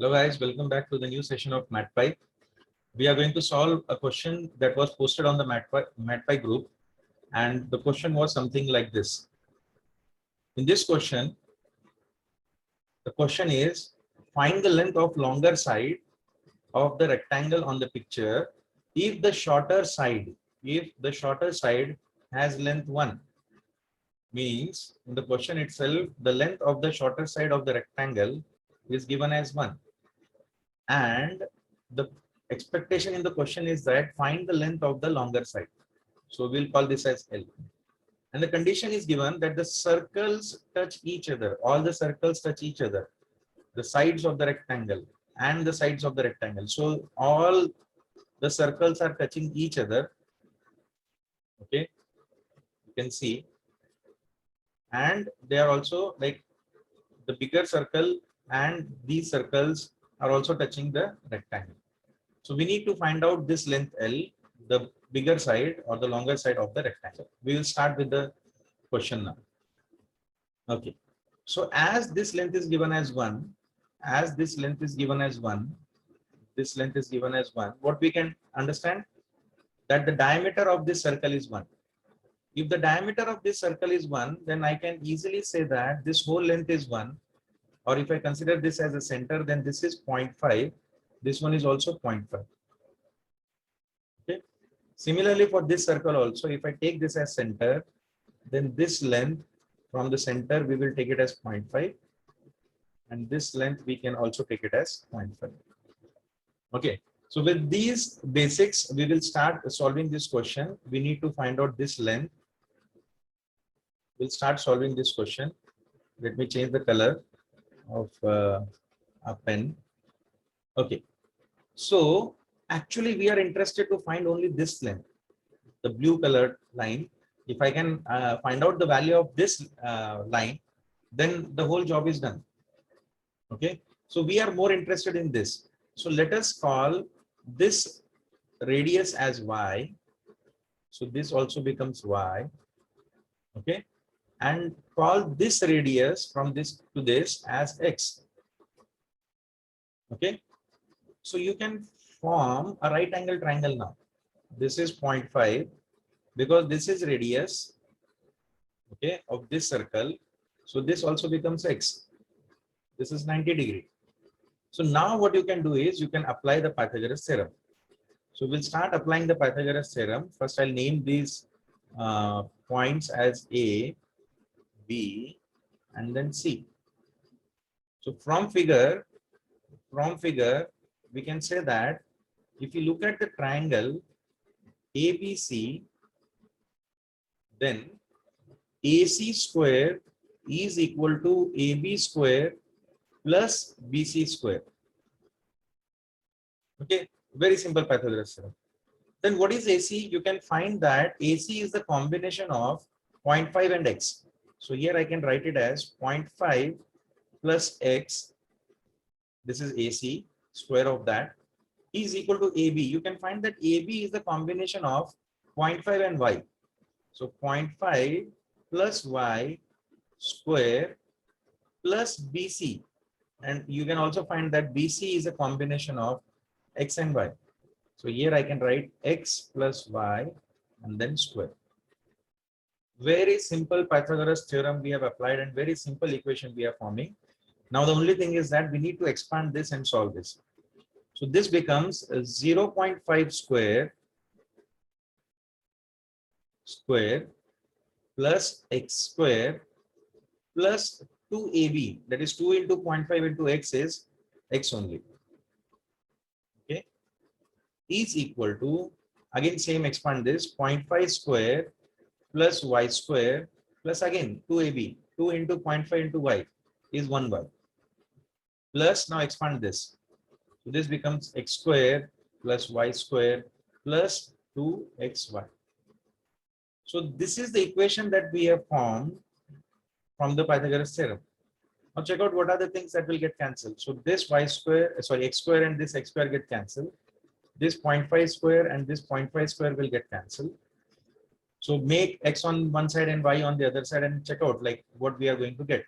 Hello guys, welcome back to the new session of MatPy. We are going to solve a question that was posted on the MatPy group, and the question was something like this. In this question, the question is find the length of longer side of the rectangle on the picture if the shorter side has length 1. Means in the question itself, the length of the shorter side of the rectangle is given as 1. And the expectation in the question is that find the length of the longer side. So we'll call this as L. And the condition is given that the circles touch each other. All the circles touch each other. The sides of the rectangle and the sides of the rectangle. So all the circles are touching each other. Okay. You can see. And they are also like the bigger circle and these circles are also touching the rectangle. So we need to find out this length L, the bigger side or the longer side of the rectangle. We will start with the question now. Okay. So as this length is given as 1, this length is given as 1, what we can understand that the diameter of this circle is 1. If the diameter of this circle is 1, then I can easily say that this whole length is 1. Or if I consider this as a center, then this is 0.5. This one is also 0.5. Okay. Similarly, for this circle also, if I take this as center, then this length from the center, we will take it as 0.5. And this length, we can also take it as 0.5. Okay. So with these basics, we will start solving this question. We need to find out this length. We'll start solving this question. Let me change the color of a pen. Okay. So actually, we are interested to find only this length, the blue colored line. If I can find out the value of this line, then the whole job is done. Okay. So we are more interested in this. So let us call this radius as y. So this also becomes y. Okay. And call this radius from this to this as x. Okay. So you can form a right angle triangle now. This is 0.5 because this is radius, okay, of this circle. So this also becomes x. This is 90 degree. So now what you can do is you can apply the Pythagoras theorem. So we'll start applying the Pythagoras theorem. First, I'll name these points as A, B, and then C. So from figure, we can say that if you look at the triangle ABC, then AC square is equal to AB square plus BC square. Okay, very simple Pythagoras theorem. Then what is AC? You can find that AC is the combination of 0.5 and x. So here I can write it as 0.5 plus x. This is AC, square of that, is equal to AB. You can find that AB is the combination of 0.5 and y. So 0.5 plus y square plus BC. And you can also find that BC is a combination of x and y. So here I can write x plus y and then square. Very simple Pythagoras theorem we have applied and very simple equation we are forming. Now the only thing is that we need to expand this and solve this. So this becomes 0.5 square plus x square plus 2ab, that is 2 into 0.5 into x is x only. Okay, is equal to, again same expand this, 0.5 square plus y square plus again 2ab, 2 into 0.5 into y is 1y, plus now expand this. So this becomes x square plus y square plus 2xy. So this is the equation that we have formed from the Pythagoras theorem. Now check out what are the things that will get cancelled. So this y square, sorry, x square and this x square get cancelled. This 0.5 square and this 0.5 square will get cancelled. So make x on one side and y on the other side and check out like what we are going to get.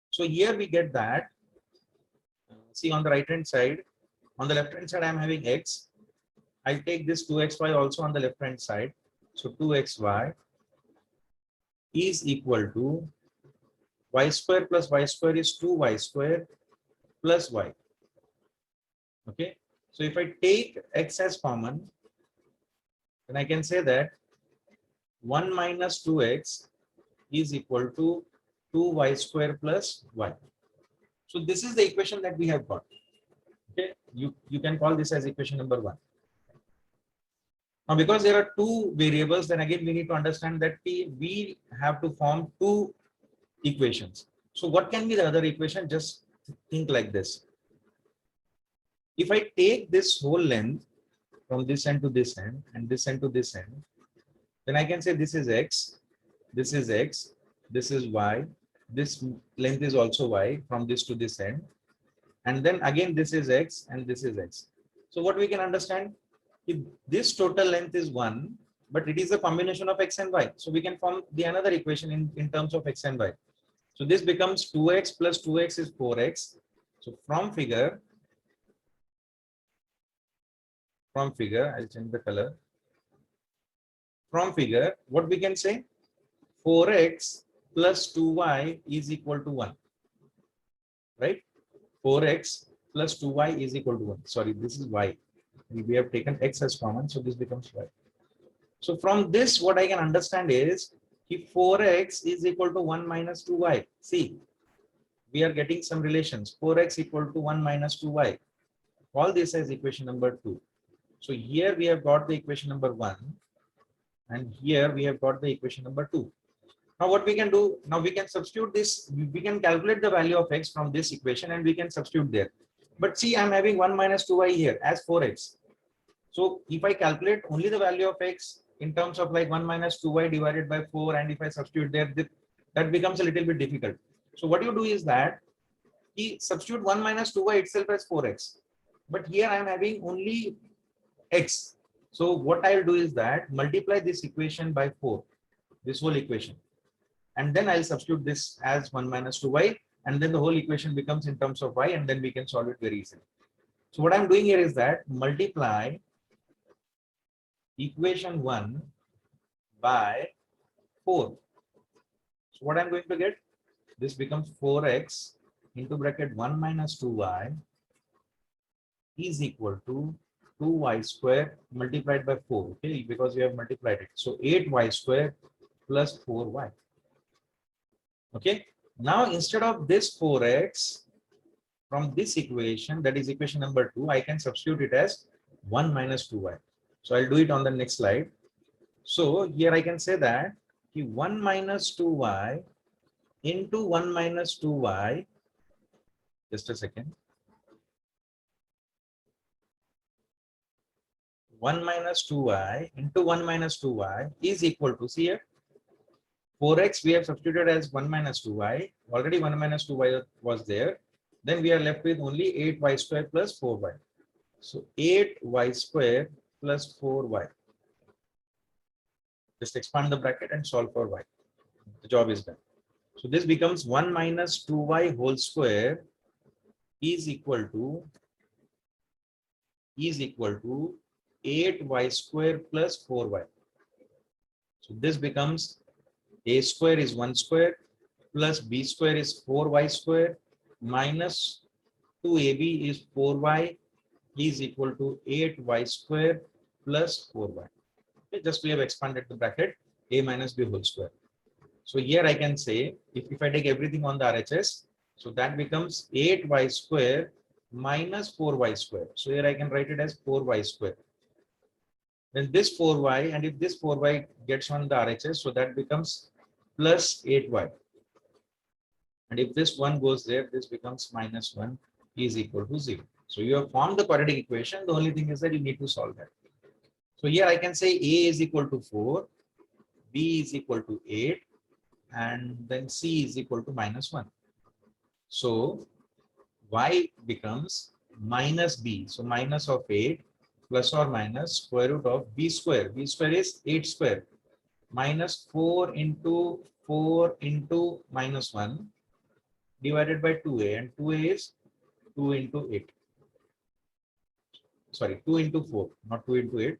So here we get that See on the right hand side, on the left hand side, I'm having x. I'll take this 2xy also on the left hand side. So 2xy is equal to y square plus y square is 2y square plus y. Okay. So if I take x as common, then I can say that 1 minus 2x is equal to 2y square plus y. So this is the equation that we have got. Okay. You can call this as equation number 1. Now, because there are two variables, then again we need to understand that we have to form two equations. So what can be the other equation? Just think like this. If I take this whole length from this end to this end and this end to this end, then I can say this is x, this is x, this is y, this length is also y from this to this end, and then again this is x and this is x. So what we can understand, if this total length is 1, but it is a combination of x and y, so we can form the another equation in terms of x and y. So this becomes 2x plus 2x is 4x. So from figure, I'll change the color. From figure, what we can say? 4x plus 2y is equal to 1. Right? 4x plus 2y is equal to 1. Sorry, this is y. We have taken x as common, so this becomes y. So from this, what I can understand is if 4x is equal to 1 minus 2y. See, we are getting some relations. 4x equal to 1 minus 2y. Call this as equation number 2. So here we have got the equation number 1. And here we have got the equation number 2. Now what we can do, now we can substitute this, we can calculate the value of x from this equation and we can substitute there. But see, I'm having 1 minus 2y here as 4x. So if I calculate only the value of x in terms of like 1 minus 2y divided by 4, and if I substitute there, that becomes a little bit difficult. So what you do is that you substitute 1 minus 2y itself as 4x. But here I am having only x. So what I'll do is that multiply this equation by 4, this whole equation. And then I'll substitute this as 1 minus 2y. And then the whole equation becomes in terms of y, and then we can solve it very easily. So what I'm doing here is that multiply equation 1 by 4. So what I'm going to get? This becomes 4x into bracket 1 minus 2y is equal to 2y square multiplied by 4. Okay, because we have multiplied it. So 8y square plus 4y. Okay, now instead of this 4x from this equation, that is equation number 2, I can substitute it as 1 minus 2y. So I'll do it on the next slide. So here I can say that 1 minus 2y into 1 minus 2y, just a second. 1 minus 2y into 1 minus 2y is equal to, see here, 4x we have substituted as 1 minus 2y. Already 1 minus 2y was there. Then we are left with only 8y square plus 4y. So 8y square plus 4y. Just expand the bracket and solve for y. The job is done. So this becomes 1 minus 2y whole square is equal to 8y square plus 4y. So this becomes a square is 1 square plus b square is 4y square minus 2ab is 4y is equal to 8y square plus 4y. Okay, just we have expanded the bracket a minus b whole square. So here I can say, if I take everything on the RHS, so that becomes 8y square minus 4y square. So here I can write it as 4y square. Then this 4y, and if this 4y gets on the RHS, so that becomes plus 8y. And if this 1 goes there, this becomes minus 1 is equal to 0. So you have formed the quadratic equation. The only thing is that you need to solve that. So here I can say A is equal to 4, B is equal to 8, and then C is equal to minus 1. So y becomes minus b. So minus of 8 plus or minus square root of b square. B square is 8 square minus 4 into minus 1 divided by 2a, and 2a is 2 into 8. Sorry, 2 into 4, not 2 into 8.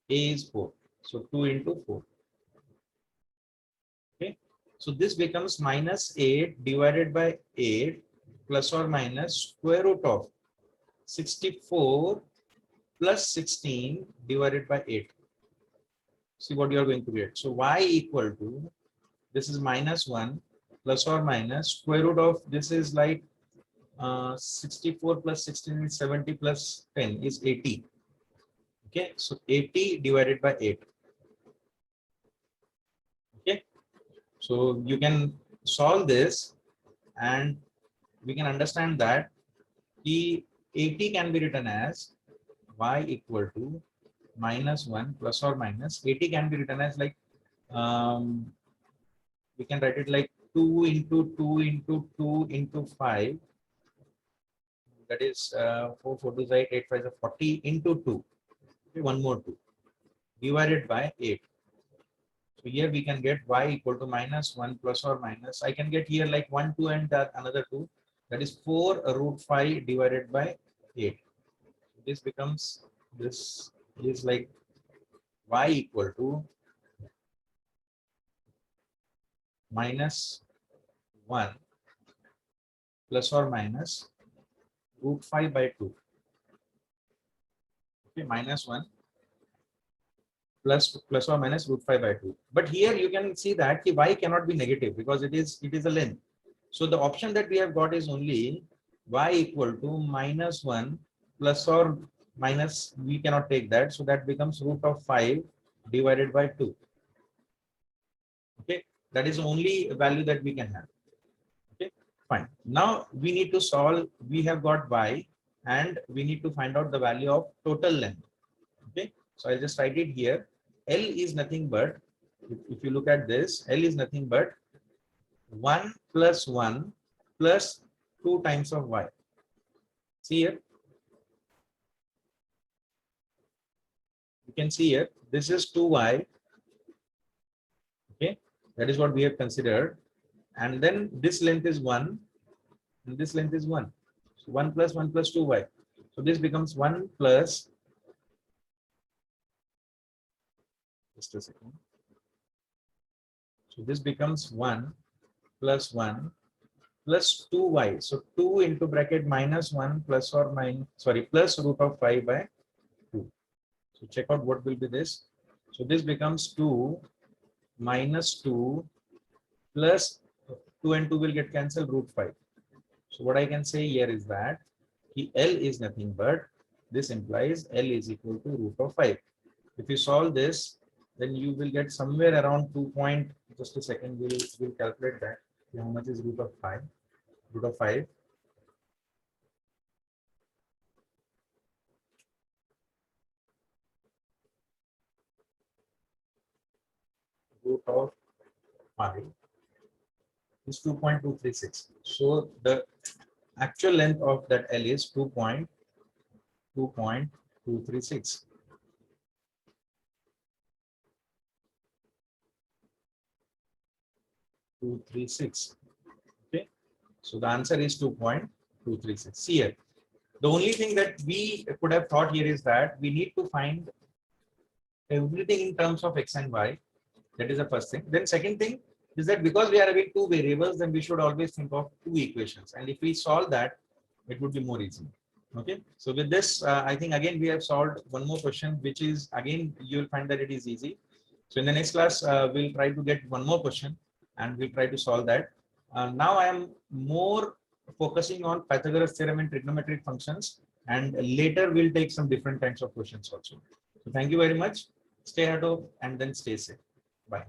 A is 4. So 2 into 4. Okay. So this becomes minus 8 divided by 8 plus or minus square root of 64 plus 16 divided by 8. See what you are going to get. So y equal to, this is minus 1 plus or minus square root of, this is like 64 plus 16 is 70 plus 10 is 80. Okay, so 80 divided by 8. Okay, so you can solve this and we can understand that the 80 can be written as y equal to minus 1 plus or minus 80 can be written as like we can write it like 2 into 2 into 2 into 5, that is 4 4 is 8 8 5 is 40 into 2. Okay, one more 2 divided by 8. So here we can get y equal to minus 1 plus or minus, I can get here like 1 2 and another 2, that is 4 root 5 divided by 8. This becomes, this is like y equal to minus 1 plus or minus root 5 by 2. Okay, minus 1 plus or minus root 5 by 2. But here you can see that the y cannot be negative because it is a length. So the option that we have got is only y equal to minus 1 plus or minus, we cannot take that. So that becomes root of 5 divided by 2. Okay, that is the only value that we can have. Okay, fine. Now we need to solve, we have got y and we need to find out the value of total length. Okay, so I'll just write it here. L is nothing but, if you look at this, L is nothing but 1 plus 1 plus 2 times of y. See here, you can see here, this is 2y. Okay, that is what we have considered. And then this length is 1 and this length is 1. So 1 plus 2y. So this becomes 1 plus, just a second. So this becomes 1 plus 1 plus 2y. So 2 into bracket minus 1 plus or minus, sorry, plus root of 5 by 2. So check out what will be this. So this becomes 2 minus 2 plus 2 and 2 will get cancelled, root 5. So what I can say here is that the L is nothing but, this implies L is equal to root of 5. If you solve this, then you will get somewhere around 2 point, just a second, we'll calculate that. How much is root of 5? Root of 5. Root of 5 is 2.236. So the actual length of that L is 2.236. Okay, so the answer is 2.236. See here, the only thing that we could have thought here is that we need to find everything in terms of x and y. That is the first thing. Then second thing is that because we are having two variables, then we should always think of two equations. And if we solve that, it would be more easy. Okay. So with this, I think again we have solved one more question, which is again you'll find that it is easy. So in the next class, we'll try to get one more question and we'll try to solve that. Now I am more focusing on Pythagoras theorem and trigonometric functions, and later we'll take some different kinds of questions also. So thank you very much. Stay at home and then stay safe. Bye.